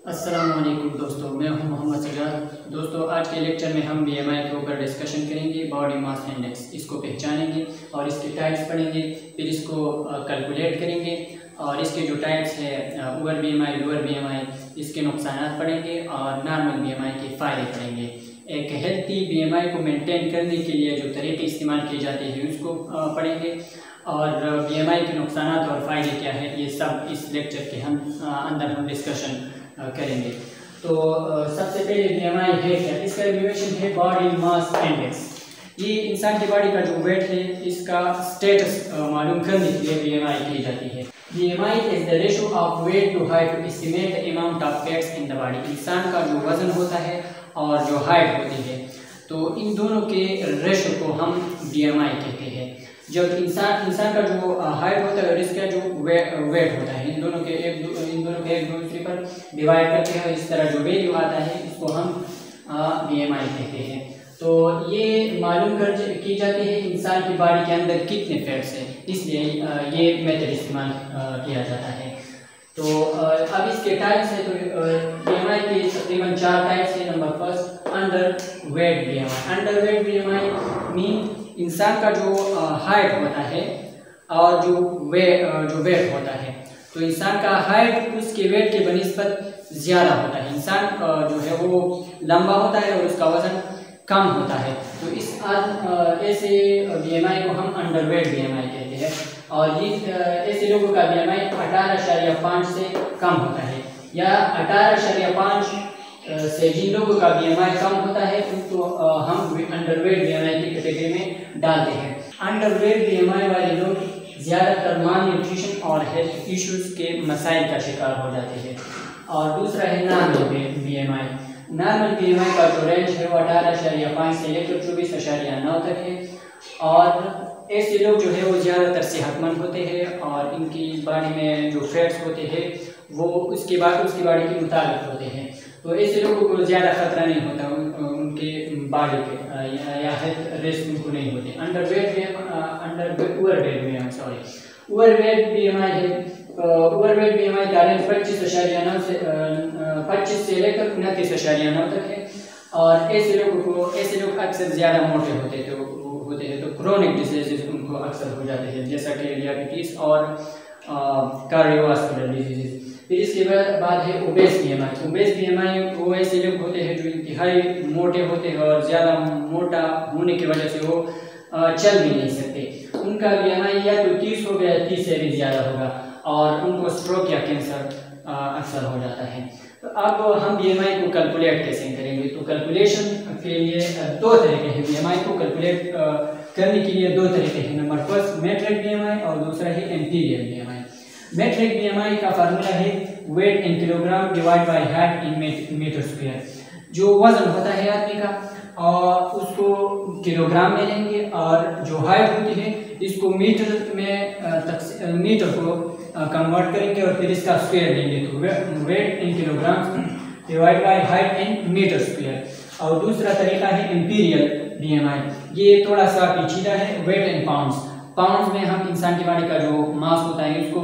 अस्सलाम वालेकुम दोस्तों, मैं हूं मोहम्मद सजाद। दोस्तों, आज के लेक्चर में हम बीएमआई के ऊपर डिस्कशन करेंगे। बॉडी मास इंडेक्स, इसको पहचानेंगे और इसके टाइप्स पढ़ेंगे, फिर इसको कैलकुलेट करेंगे और इसके जो टाइप्स है ओवर बीएमआई, लोअर बीएमआई, इसके नुकसानात पढ़ेंगे और नॉर्मल बीएमआई के फ़ायदे पढ़ेंगे। एक हेल्थी बीएमआई को मेंटेन करने के लिए जो तरीके इस्तेमाल किए जाते हैं उसको पढ़ेंगे और बीएमआई के नुकसानात और फ़ायदे क्या है, ये सब इस लेक्चर के अंदर हम डिस्कशन करेंगे। तो सबसे पहले बीएमआई है क्या? इसका एब्रीविएशन है बॉडी मास इंडेक्स। ये इंसान की बॉडी का जो वेट है, इसका स्टेटस मालूम करने के लिए बीएमआई की जाती है। BMI is the ratio of weight to height to estimate the amount of fats in the body. इंसान का जो वजन होता है और जो हाइट होती है, तो इन दोनों के रेशियो को हम बीएमआई कहते हैं। जब इंसान का जो हाइट होता है और इसका जो वेट होता है, इन दोनों के एक दूसरे पर डिवाइड करते हैं, इस तरह जो वैल्यू आता है इसको हम बीएमआई कहते हैं। तो ये मालूम की जाती है इंसान की बॉडी के अंदर कितने फैट्स हैं, इसलिए ये मेथड इस्तेमाल किया जाता है। तो अब इसके टाइप्स है, तो बीएमआई के तकरीबन 4 टाइप्स हैं। Number first, under weight BMI. Under weight BMI mean इंसान का जो हाइट होता है और जो वेट होता है, तो इंसान का हाइट उसके वेट के बनिस्बत ज़्यादा होता है। इंसान जो है वो लंबा होता है और उसका वजन कम होता है, तो इस ऐसे बीएमआई को हम अंडरवेट बीएमआई कहते हैं। और ये ऐसे लोगों का बीएमआई 18.5 से कम होता है, या 18.5 से जिन लोगों का बीएमआई कम होता है उनको हम अंडरवेट बीएमआई की कैटेगरी में डालते हैं। अंडरवेट बीएमआई वाले लोग ज़्यादातर माल न्यूट्रिशन और हेल्थ इश्यूज के मसाइल का शिकार हो जाते हैं। और दूसरा है नॉर्मल बीएमआई। नॉर्मल बीएमआई का जो रेंज है वो 18.5 से लेकर 24.9 तक है। और ऐसे लोग जो है वो ज़्यादातर सेहतमंद होते हैं और इनकी बॉडी में जो फैट्स होते हैं वो उसकी बॉडी के मुताबिक होते हैं, तो ऐसे लोगों को ज़्यादा खतरा नहीं होता उनके बॉडी पे या हेल्थ रिस्क उनको नहीं होते। ओवरवेट बीएमआई है। ओवरवेट बीएमआई का रेंज 25 से लेकर 29.9 तक है। और ऐसे लोग अक्सर ज़्यादा मोटे होते हैं, तो क्रोनिक डिजीजेस उनको अक्सर हो जाते हैं, जैसा कि डायबिटीज़ और कार्डियोवास्कुलर डिजीजेस। फिर इसके बाद है ओबेस बीएमआई। ओबेस बीएमआई वो ऐसे लोग होते हैं जो इंतहाई मोटे होते हैं और ज़्यादा मोटा होने की वजह से वो चल भी नहीं सकते। उनका बीएमआई या तो 30 होगा या 30 से भी ज़्यादा होगा और उनको स्ट्रोक या कैंसर अक्सर हो जाता है। तो अब हम बीएमआई को कैलकुलेट कैसे करेंगे? तो कैलकुलेशन के लिए 2 तरीके हैं। बीएमआई को कैलकुलेट करने के लिए 2 तरीके हैं। नंबर फर्स्ट, मेट्रिक बीएमआई और दूसरा है एम्पीरियल बीएमआई। मेट्रिक बीएमआई का फार्मूला है weight in kilogram divide by height in metre square. जो वजन होता है आदमी का और उसको किलोग्राम में लेंगे और जो हाइट होती है इसको मीटर को कन्वर्ट करेंगे और फिर इसका स्क्वायर लेंगे, तो weight in kilogram divide by height in metre square. और दूसरा तरीका है एम्पीरियल बीएमआई। ये थोड़ा सा पेचीदा है। वेट इन पाउंड्स में हम इंसान की बॉडी का जो मास होता है उसको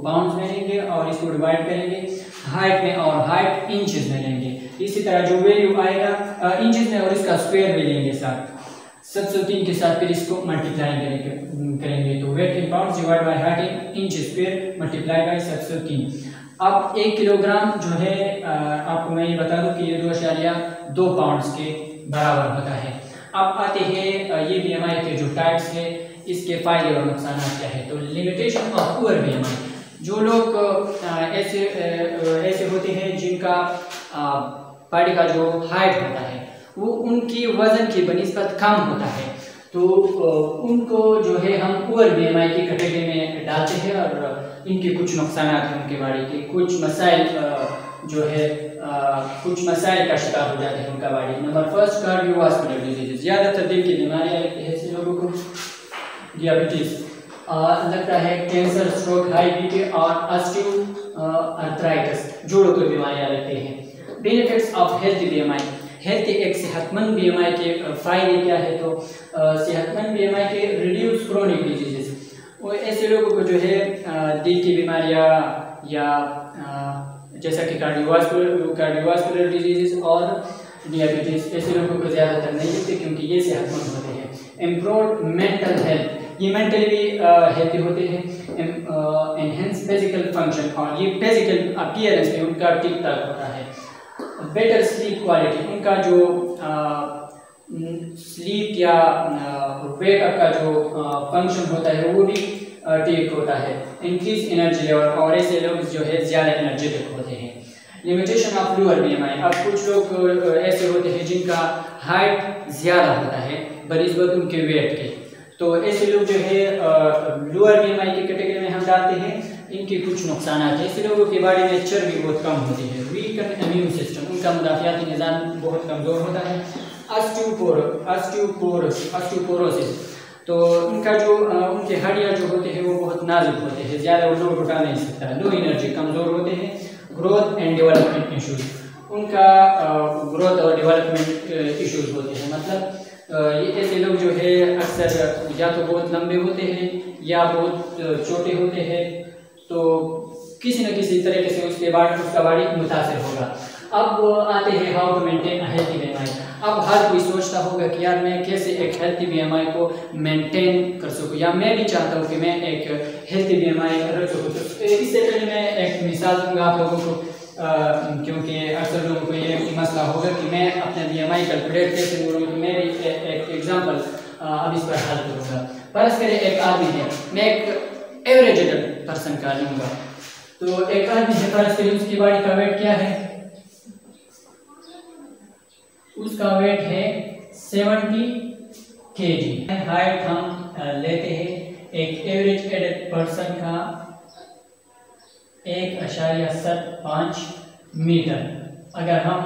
पाउंड्स में लेंगे और इसको डिवाइड करेंगे हाइट में, और हाइट इंचेस में लेंगे। इसी तरह जो वैल्यू आएगा इंचेस में और इसका स्क्वायर भी लेंगे साथ 703 के साथ, फिर इसको मल्टीप्लाई करेंगे तो weight in pounds divide by height in inch square multiply by 703। अब 1 किलोग्राम जो है आपको मैं ये बता दूं कि ये 2.2 पाउंड्स के बराबर होता है। अब आते हैं ये बीएमआई के जो टाइप्स है, इसके फायदे और नुकसान क्या है। तो लिमिटेशन ऑफ पुअर बीएमआई, जो लोग ऐसे होते हैं जिनका बॉडी का जो हाइट होता है वो उनकी वजन की बनिस्बत कम होता है, तो उनको जो है हम पुअर बीएमआई की कैटेगरी में डालते हैं और इनके कुछ नुकसान हैं, उनके बॉडी के कुछ मसाइल जो है कुछ मसाइल का शिकार हो जाते हैं उनका body. Number first, cardiovascular disease. ज़्यादातर दिल की बीमारियाँ लगती है ऐसे लोगों को, डायबिटीज़ लगता है, कैंसर, स्ट्रोक, हाई बीपी और ऑस्टियोआर्थराइटिस, जोड़ों की बीमारियाँ लगती हैं। Benefits of health BMI. Health एक सेहतमंद बीएमआई के फ़ायदे क्या है? तो सेहतमंद बीएमआई के रिड्यूस क्रोनिक डिजीजेस। वो ऐसे लोगों को जो है दिल की बीमारियाँ या जैसा कि कार्डियोवास्कुलर डिजीज़ और डियाबिटीज़, ऐसे लोगों को ज़्यादातर नहीं होते क्योंकि ये सेहतमंद होते हैं। इम्प्रूव मेंटल हेल्थ, ये मेंटली भी हेल्थी होते हैं। एनहेंस फिजिकल फंक्शन, और ये फिजिकल अपीयरेंस में उनका ठीक ठाक होता है। बेटर स्लीप क्वालिटी, उनका जो स्लीप या वेकअप का जो फंक्शन होता है वो भी ठीक होता है। इंक्रीज एनर्जी लेवल, और ऐसे लोग जो है ज़्यादा एनर्जेटिक होते हैं। लिमिटेशन ऑफ लोअर BMI, अब कुछ लोग ऐसे होते हैं जिनका हाइट ज़्यादा होता है बनिस्बत उनके वेट के, तो ऐसे लोग जो है लोअर BMI की कैटेगरी में हम डालते हैं। इनके कुछ नुकसान हैं, ऐसे लोगों के बारे में चर्बी बहुत कम होती है। वीक इम्यून सिस्टम, उनका मुदाफ़ियाती निज़ाम बहुत कमज़ोर होता है। ऑस्टियोपोरोसिस, तो उनका जो उनके हड्डियाँ जो होते हैं वो बहुत नाजुक होते हैं, ज़्यादा वो लोड उठा नहीं सकता। लो एनर्जी, कमज़ोर होते हैं। ग्रोथ एंड डेवलपमेंट इशूज़, उनका ग्रोथ और डेवलपमेंट इशूज़ होते हैं, मतलब ये ऐसे लोग जो है अक्सर या तो बहुत लंबे होते हैं या बहुत छोटे होते हैं, तो किसी न किसी तरीके से उसका बॉडी मुतासर होगा। अब आते हैं how to maintain a healthy BMI। अब हर कोई सोचता होगा कि यार मैं कैसे एक हेल्थी BMI को मेंटेन कर सकूं, या मैं भी चाहता हूं कि मैं एक हेल्थी BMI रख सकूं। तो इससे पहले मैं एक मिसाल दूंगा आप लोगों को, क्योंकि अक्सर लोगों को ये मसला होगा कि मैं अपना BMI कैलकुलेट कैसे करूँ, तो मैं भी एक एग्जाम्पल अब इस पर हल करूँगा। फर्ज करें एक आदमी है, मैं एक एवरेज एडल्ट पर्सन का लूँगा, तो एक आदमी है, फर्ज करें उसकी बॉडी का वेट क्या है, उसका वेट है 70 kg। हाइट हम लेते हैं एक एवरेज एडल्ट पर्सन का 1.75 मीटर। अगर हम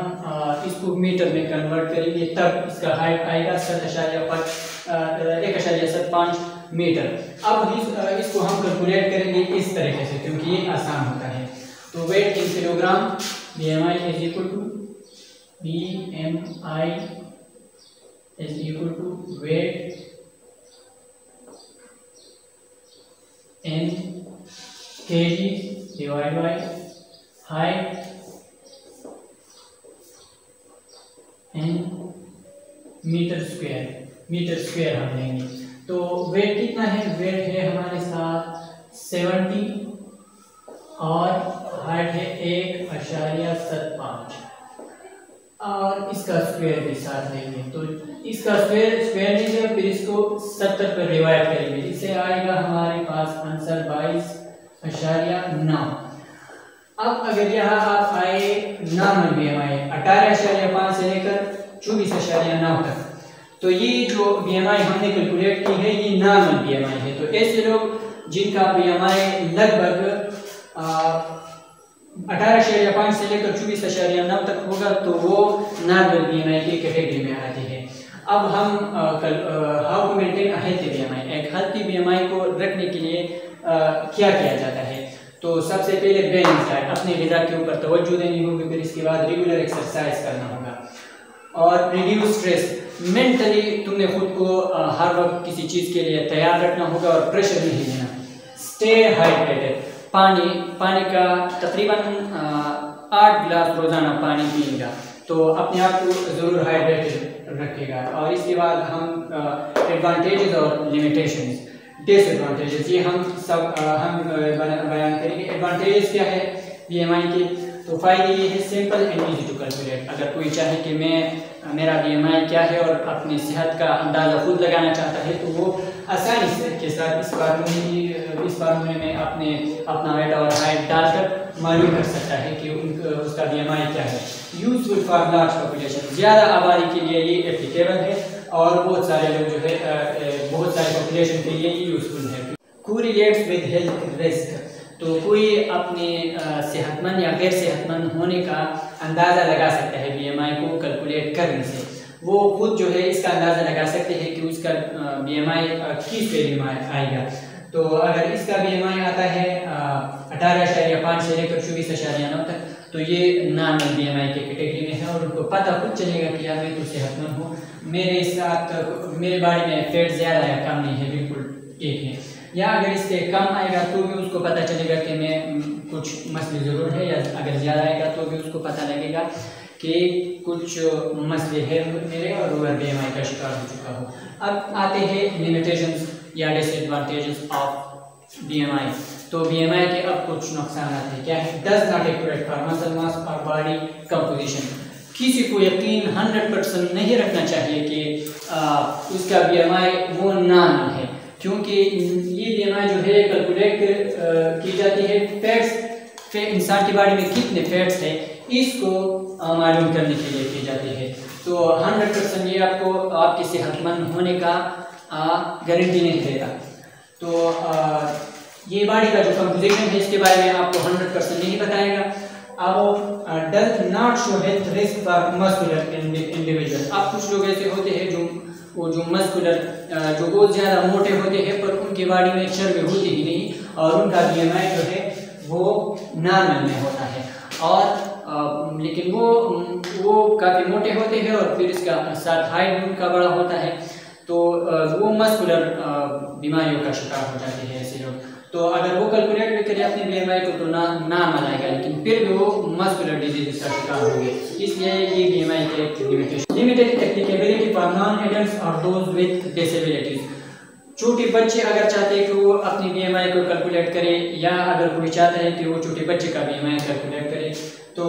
इसको मीटर में कन्वर्ट करेंगे तब इसका हाइट आएगा 1.75 मीटर। अब इसको हम कैलकुलेट करेंगे इस तरीके से, क्योंकि ये आसान होता है। तो weight in kilogram, BMI is equal to BMI is equal to weight in kg divided by height in metre square हम लेंगे। तो वेट कितना है, वेट है हमारे साथ 70 और हाइट है 1.75 और इसका स्क्वायर भी साथ लेंगे। तो इसका स्क्वायर लेंगे, फिर इसको 70 पर डिवाइड करेंगे, इससे आएगा हमारे पास आंसर 22.9। अब अगर यहाँ आप आए नॉर्मल BMI 18.5 से लेकर 24.9 तक, तो ये जो BMI हमने कैलकुलेट की है ये नॉर्मल BMI है। तो ऐसे लोग जिनका BMI लगभग 18.5 से लेकर 24.9 तक होगा, तो वो नॉर्मल BMI की कैटेगरी में आती है। अब हम how to maintain a healthy BMI, एक हेल्थी BMI को रखने के लिए क्या किया जाता है। तो सबसे पहले बैलेंस डाइट, अपने ग़िज़ा के ऊपर तवज्जो देनी होगी, फिर इसके बाद रेगुलर एक्सरसाइज करना होगा और रिड्यूस स्ट्रेस। मेंटली तुमने खुद को हर वक्त किसी चीज़ के लिए तैयार रखना होगा और प्रेशर नहीं लेना। स्टे हाइड्रेटेड, पानी का तकरीबन 8 गिलास रोज़ाना पानी पिएगा, तो अपने आप को ज़रूर हाइड्रेटेड रखेगा। और इसके बाद हम एडवांटेजेस और लिमिटेशंस, डिसएडवांटेजेस, ये हम बयान करेंगे। एडवांटेजेस क्या है BMI के, तो फ़ायदे ये है simple and easy to calculate. अगर कोई चाहे कि मेरा BMI क्या है और अपनी सेहत का अंदाज़ा खुद लगाना चाहता है, तो वो आसानी से के साथ इस फार्मूले में अपना वेट और हाइट डालकर मालूम कर सकता है कि उसका BMI क्या है। यूजफुल फॉर लार्ज पॉपुलेशन, ज़्यादा आबादी के लिए ये एप्लीकेबल है और बहुत सारे लोग जो है बहुत सारी पॉपुलेशन के लिए ये यूजफुल है। कोरिलेट्स विद हेल्थ रिस्क, तो कोई अपने सेहतमंद या गैर सेहतमंद होने का अंदाज़ा लगा सकता है BMI को कैलकुलेट करने से। वो खुद जो है इसका अंदाज़ा लगा सकते हैं कि उसका BMI किस वैल्यू में आएगा। तो अगर इसका BMI आता है 18.5 से लेकर 24.9 तक, तो ये नॉर्मल BMI के कैटेगरी में है और उनको पता खुद चलेगा कि यार मैं तो सेहतमंद हूँ, मेरे बॉडी में फैट ज़्यादा या कम नहीं है, बिल्कुल ठीक है। या अगर इससे कम आएगा तो भी उसको पता चलेगा कि मैं कुछ मसले ज़रूर है, या अगर ज़्यादा आएगा तो भी उसको पता लगेगा कि कुछ मसले हैं मेरे और ओवर BMI का शिकार हो चुका हो। अब आते हैं लिमिटेशंस या डिसएडवांटेजेस ऑफ BMI। तो BMI के अब कुछ नुकसान हैं। क्या है? Does not accurate for muscle mass और बॉडी कंपोजिशन। किसी को यकीन 100% नहीं रखना चाहिए कि उसका BMI वो नॉर्मल है, क्योंकि ये BMI जो है कैलकुलेट की जाती है फैट्स, इंसान की बॉडी में कितने फैट्स है इसको मालूम करने के लिए की जाती है। तो 100% ये आपको आपके सेहतमंद होने का गारंटी नहीं देगा। तो ये बॉडी का जो कंपोजिशन है इसके बारे में आपको 100% नहीं बताएगा। अब does not show health risk for muscular individual. अब कुछ लोग ऐसे होते हैं जो मस्कुलर जो बहुत ज़्यादा मोटे होते हैं पर उनकी बॉडी में चर्बी होती ही नहीं और उनका BMI जो है वो नॉर्मल में होता है, और लेकिन वो काफ़ी मोटे होते हैं और फिर इसका साथ हाइट उनका बड़ा होता है, तो वो मस्कुलर बीमारियों का शिकार हो जाते हैं ऐसे लोग। तो अगर वो कैलकुलेट भी करें अपने BMI को तो नॉर्मल आएगा, लेकिन फिर भी वो मस्कुलर डिजीज का शिकार होंगे। इसलिए ये BMI के limited applicability for non adults और दोज विद डिसेबिलिटीज। छोटे बच्चे अगर चाहते हैं कि वो अपनी BMI को कैलकुलेट करें, या अगर कोई चाहता है कि वो छोटे बच्चे का BMI कैलकुलेट करे, तो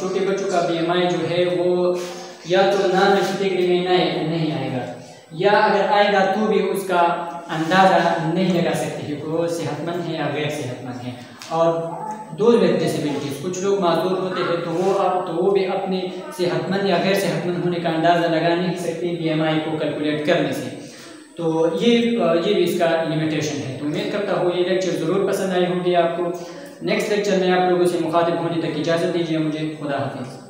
छोटे बच्चों का BMI जो है वो या तो नॉर्मल कैटेगरी में नहीं आएगा, या अगर आएगा तो भी उसका अंदाज़ा नहीं लगा सकते कि वो सेहतमंद है या गैर सेहतमंद है। और दो डिसेबिलिटीज़, कुछ लोग माजूर होते हैं तो वो भी अपने सेहतमंद या गैर सेहतमंद होने का अंदाज़ा लगा नहीं सकते BMI को कैलकुलेट करने से। तो ये भी इसका लिमिटेशन है। तो उम्मीद करता हूँ ये लेक्चर ज़रूर पसंद आए होंगे आपको। नेक्स्ट लेक्चर में आप लोगों से मुखातिब होने तक इजाज़त दीजिए मुझे। खुदा हाफिज़।